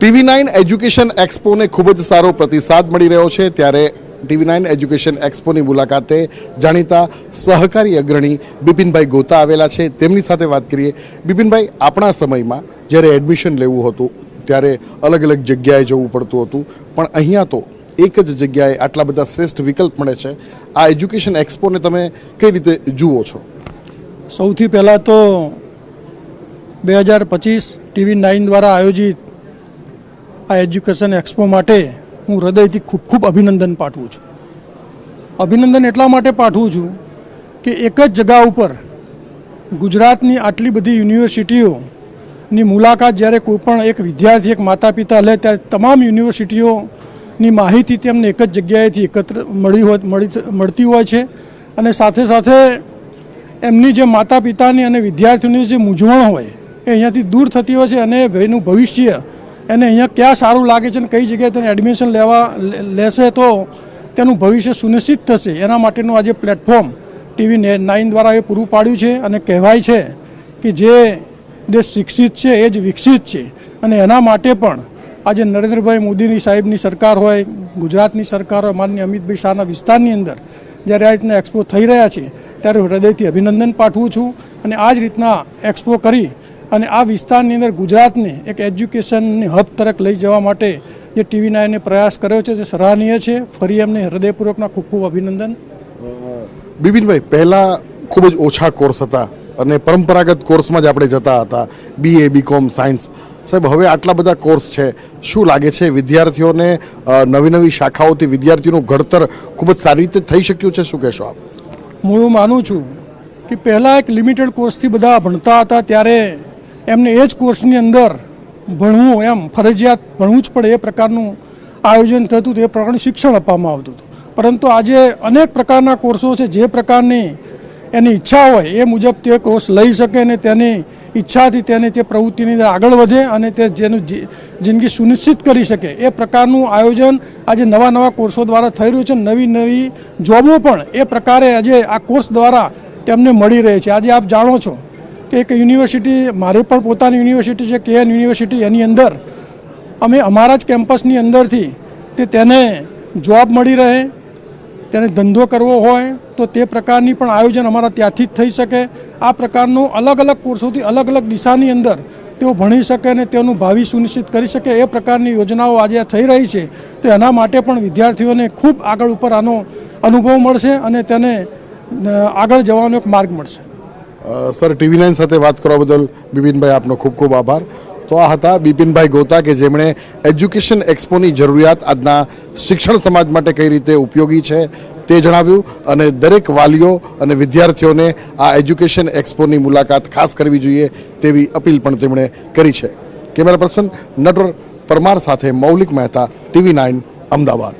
TV9 education એક્સપોને ખૂબ જ સારો પ્રતિસાદ મળી રહ્યો છે ત્યારે TV9 એજ્યુકેશન એક્સપોની મુલાકાતે જાણીતા સહકારી અગ્રણી બિપિનભાઈ ગોતા આવેલા છે। તેમની સાથે વાત કરીએ। બિપિનભાઈ, આપણા સમયમાં જ્યારે એડમિશન લેવું હતું ત્યારે અલગ અલગ જગ્યાએ જવું પડતું હતું, પણ અહીંયા તો એક જ જગ્યાએ આટલા બધા શ્રેષ્ઠ વિકલ્પ મળે છે। આ એજ્યુકેશન એક્સપોને તમે કઈ રીતે જુઓ છો? સૌથી પહેલાં તો 2025 TV9 દ્વારા આયોજિત આ એજ્યુકેશન એક્સપો માટે હું હૃદયથી ખૂબ ખૂબ અભિનંદન પાઠવું છું। અભિનંદન એટલા માટે પાઠવું છું કે એક જ જગ્યા ઉપર ગુજરાતની આટલી બધી યુનિવર્સિટીઓની મુલાકાત જ્યારે કોઈ પણ એક વિદ્યાર્થી, એક માતા પિતા લે ત્યારે તમામ યુનિવર્સિટીઓની માહિતી તેમને એક જ જગ્યાએથી મળતી હોય છે અને સાથે સાથે એમની જે માતા પિતાની અને વિદ્યાર્થીઓની જે મૂંઝવણ હોય એ અહીંયાથી દૂર થતી હોય છે અને એનું ભવિષ્ય એને અહીંયા ક્યાં સારું લાગે છે અને કઈ જગ્યાએ તેને એડમિશન લેશે તો તેનું ભવિષ્ય સુનિશ્ચિત થશે, એના માટેનું આજે પ્લેટફોર્મ TV9 દ્વારા એ પૂરું પાડ્યું છે। અને કહેવાય છે કે જે દેશ શિક્ષિત છે એ જ વિકસિત છે અને એના માટે પણ આજે નરેન્દ્રભાઈ મોદીની સાહેબની સરકાર હોય, ગુજરાતની સરકાર હોય, માનનીય અમિતભાઈ શાહના વિસ્તારની અંદર જ્યારે આ રીતના એક્સપો થઈ રહ્યા છે ત્યારે હૃદયથી અભિનંદન પાઠવું છું અને આ જ રીતના એક્સપો કરી અને આ વિસ્તારની અંદર ગુજરાતને એક એજ્યુકેશનની હબ તરફ લઈ જવા માટે જે TV9એ પ્રયાસ કર્યો છે તે સરાહનીય છે। ફરી એમને હૃદયપૂર્વકના ખૂબ ખૂબ અભિનંદન। બિપિનભાઈ, પહેલાં ખૂબ જ ઓછા કોર્સ હતા અને પરંપરાગત કોર્સમાં જ આપણે જતા હતા, BA, BCom, સાયન્સ। સાહેબ, હવે આટલા બધા કોર્સ છે, શું લાગે છે વિદ્યાર્થીઓને નવી નવી શાખાઓથી વિદ્યાર્થીઓનું ઘડતર ખૂબ જ સારી રીતે થઈ શક્યું છે? શું કહેશો આપ? હું એવું માનું છું કે પહેલાં એક લિમિટેડ કોર્સથી બધા ભણતા હતા ત્યારે એમને એ જ કોર્સની અંદર ભણવું, એમ ફરજિયાત ભણવું જ પડે એ પ્રકારનું આયોજન થતું હતું, એ પ્રકારનું શિક્ષણ આપવામાં આવતું હતું। પરંતુ આજે અનેક પ્રકારના કોર્સો છે, જે પ્રકારની એની ઈચ્છા હોય એ મુજબ તે કોર્સ લઈ શકે અને તેની ઈચ્છાથી તેને તે પ્રવૃત્તિની અંદર આગળ વધે અને તે જેનું જિંદગી સુનિશ્ચિત કરી શકે એ પ્રકારનું આયોજન આજે નવા નવા કોર્સો દ્વારા થઈ રહ્યું છે। નવી નવી જોબો પણ એ પ્રકારે આજે આ કોર્સ દ્વારા તેમને મળી રહે છે। આજે આપ જાણો છો કે એક યુનિવર્સિટી, મારી પણ પોતાની યુનિવર્સિટી છે KN યુનિવર્સિટી, એની અંદર અમે અમારા જ કેમ્પસની અંદરથી તેને જોબ મળી રહે, તેને ધંધો કરવો હોય તો તે પ્રકારની પણ આયોજન અમારા ત્યાંથી જ થઈ શકે। આ પ્રકારનું અલગ અલગ કોર્સોથી અલગ અલગ દિશાની અંદર તેઓ ભણી શકે અને તેનું ભાવિ સુનિશ્ચિત કરી શકે એ પ્રકારની યોજનાઓ આજે થઈ રહી છે। તો એના માટે પણ વિદ્યાર્થીઓને ખૂબ આગળ ઉપર આનો અનુભવ મળશે અને તેને આગળ જવાનો એક માર્ગ મળશે। સર, TV9 સાથે વાત કરવા બદલ બિપિનભાઈ આપનો ખૂબ ખૂબ આભાર। તો આ હતા બિપિનભાઈ ગોતા કે જેમણે એજ્યુકેશન એક્સપોની જરૂરિયાત આજના શિક્ષણ સમાજ માટે કઈ રીતે ઉપયોગી છે તે જણાવ્યું અને દરેક વાલીઓ અને વિદ્યાર્થીઓને આ એજ્યુકેશન એક્સપોની મુલાકાત ખાસ કરવી જોઈએ તેવી અપીલ પણ તેમણે કરી છે। કેમેરા પર્સન નટવર પરમાર સાથે મૌલિક મહેતા, TV9 અમદાવાદ।